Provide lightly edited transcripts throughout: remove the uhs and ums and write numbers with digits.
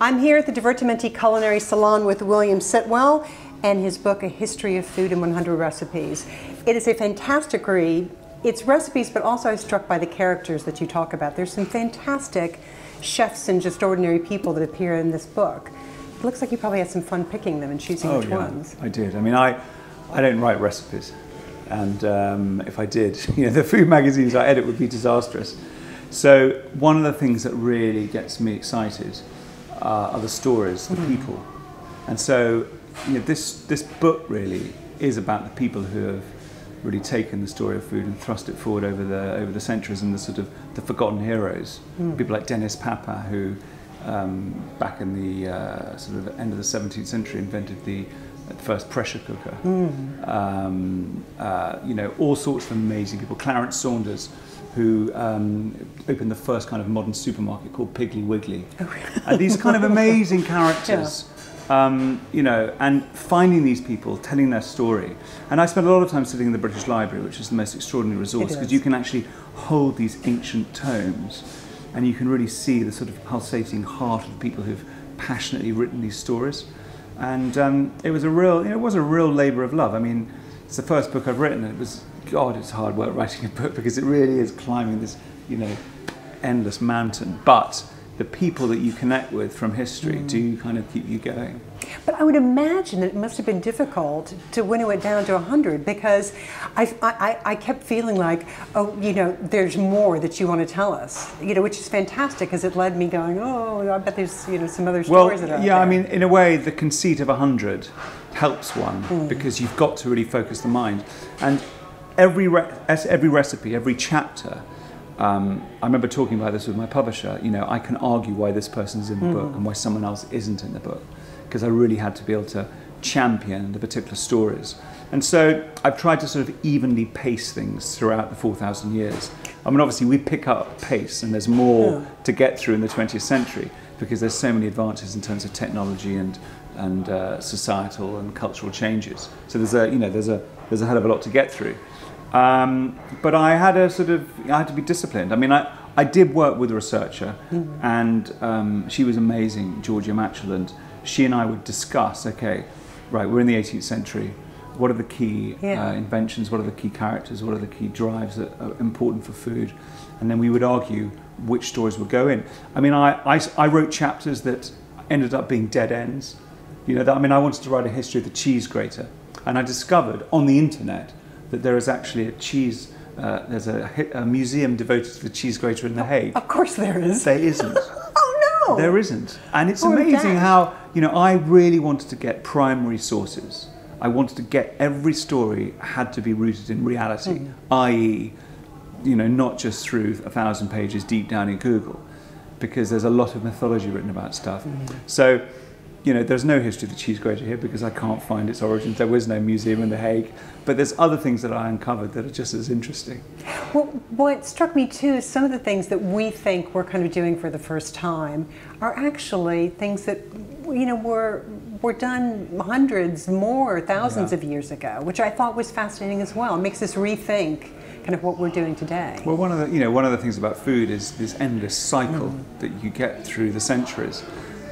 I'm here at the Divertimenti Culinary Salon with William Sitwell and his book, A History of Food in 100 Recipes. It is a fantastic read. It's recipes, but also I was struck by the characters that you talk about. There's some fantastic chefs and just ordinary people that appear in this book. It looks like you probably had some fun picking them and choosing which ones. I did. I mean, I don't write recipes. And if I did, the food magazines I edit would be disastrous. So one of the things that really gets me excited are the stories, the people. And so this book really is about the people who have really taken the story of food and thrust it forward over the centuries, and the sort of the forgotten heroes. People like Denis Papin, who back in the sort of end of the 17th century invented the first pressure cooker. All sorts of amazing people. Clarence Saunders, who opened the first kind of modern supermarket called Piggly Wiggly. And these kind of amazing characters, and finding these people, telling their story. And I spent a lot of time sitting in the British Library, which is the most extraordinary resource, because you can actually hold these ancient tomes and you can really see the sort of pulsating heart of the people who've passionately written these stories. And it was a real labour of love. I mean, it's the first book I've written, and it was, God, it's hard work writing a book, because it really is climbing this, endless mountain. But the people that you connect with from history do kind of keep you going. But I would imagine that it must have been difficult to winnow it down to 100, because I kept feeling like, there's more that you want to tell us, which is fantastic, because it led me going, I bet there's, some other stories that are out there. I mean, in a way, the conceit of 100 helps one, because you've got to really focus the mind. And every recipe, every chapter, I remember talking about this with my publisher, I can argue why this person's in the book and why someone else isn't in the book, because I really had to be able to champion the particular stories. And so I've tried to sort of evenly pace things throughout the 4,000 years. I mean, obviously we pick up pace, and there's more to get through in the 20th century, because there's so many advances in terms of technology and societal and cultural changes. So there's a hell of a lot to get through. But I had to be disciplined. I mean, I did work with a researcher, and she was amazing, Georgia Matchell, and she and I would discuss, okay, right, we're in the 18th century, what are the key inventions, what are the key characters, what are the key drives that are important for food, and then we would argue which stories would go in. I mean, I wrote chapters that ended up being dead ends. I wanted to write a history of the cheese grater, and I discovered on the internet that there is actually there's a museum devoted to the cheese grater in The Hague. Of course there is. There isn't. Oh no! There isn't. And it's amazing how, I really wanted to get primary sources. I wanted to get every story had to be rooted in reality, i.e., not just through 1,000 pages deep down in Google, because there's a lot of mythology written about stuff. So, there's no history of the cheese grater here, because I can't find its origins. There was no museum in The Hague. But there's other things that I uncovered that are just as interesting. Well, what struck me too is some of the things that we think we're kind of doing for the first time are actually things that, were done hundreds, more, thousands of years ago, which I thought was fascinating as well. It makes us rethink kind of what we're doing today. Well, one of the things about food is this endless cycle that you get through the centuries.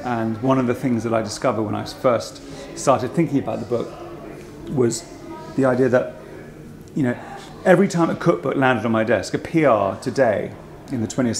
And one of the things that I discovered when I first started thinking about the book was the idea that, every time a cookbook landed on my desk, a PR today in the 21st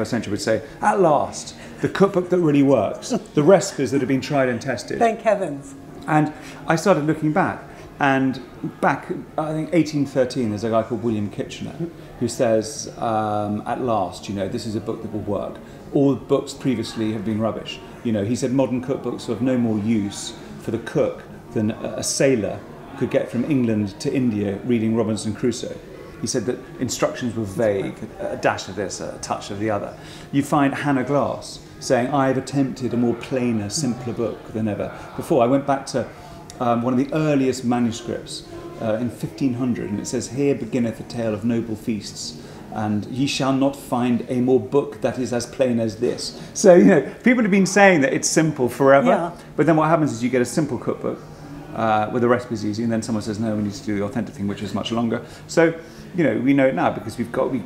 century would say, at last, the cookbook that really works, the recipes that have been tried and tested. Thank heavens. And I started looking back, and back, I think 1813, there's a guy called William Kitchener who says, at last, this is a book that will work. All books previously have been rubbish. He said modern cookbooks are of no more use for the cook than a sailor could get from England to India reading Robinson Crusoe. He said that instructions were vague, a dash of this, a touch of the other. You find Hannah Glass saying, I have attempted a more plainer, simpler book than ever before. I went back to one of the earliest manuscripts in 1500, and it says, here beginneth a tale of noble feasts, and ye shall not find a more book that is as plain as this. So, people have been saying that it's simple forever, but then what happens is you get a simple cookbook, where the recipe is easy, and then someone says, no, we need to do the authentic thing, which is much longer. So, you know, we know it now because you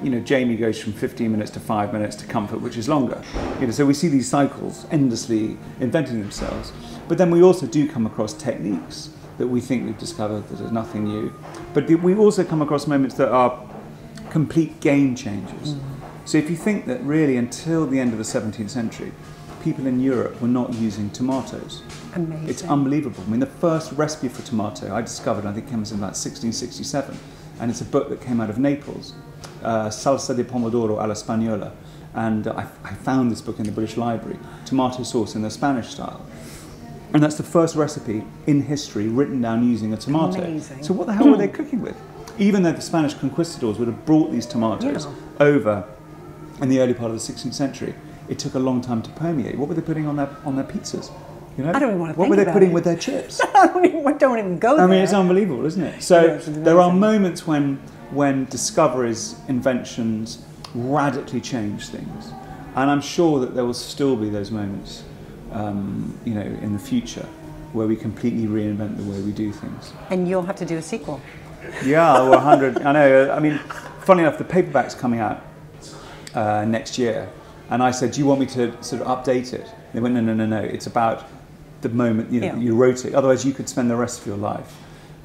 know, Jamie goes from 15 minutes to 5 minutes to comfort, which is longer. You know, so we see these cycles endlessly inventing themselves. But then we also do come across techniques that we think we've discovered that are nothing new. But we also come across moments that are complete game changers. So if you think that really until the end of the 17th century, people in Europe were not using tomatoes. Amazing. It's unbelievable. I mean, the first recipe for tomato I discovered, I think, came in about 1667, and it's a book that came out of Naples, Salsa de Pomodoro alla Spagnola, and I found this book in the British Library, tomato sauce in the Spanish style. And that's the first recipe in history written down using a tomato. Amazing. So what the hell were they cooking with? Even though the Spanish conquistadors would have brought these tomatoes over in the early part of the 16th century, it took a long time to permeate. What were they putting on their pizzas? You know? I don't even want to think about it. What were they putting with their chips? don't even go there. I mean, it's unbelievable, isn't it? So there are moments when discoveries, inventions radically change things. And I'm sure that there will still be those moments, you know, in the future where we completely reinvent the way we do things. And you'll have to do a sequel. Yeah, well, 100, I know. I mean, funnily enough, the paperback's coming out next year. And I said, do you want me to sort of update it? They went, no, it's about the moment you wrote it. Otherwise, you could spend the rest of your life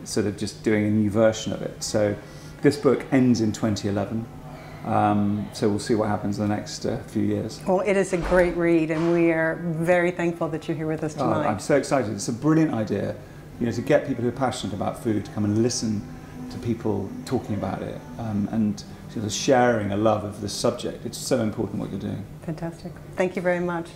sort of just doing a new version of it. So this book ends in 2011. So we'll see what happens in the next few years. Well, it is a great read, and we are very thankful that you're here with us tonight. I'm so excited. It's a brilliant idea, you know, to get people who are passionate about food to come and listen to people talking about it, and sort of sharing a love of this subject. It's so important what you're doing. Fantastic. Thank you very much.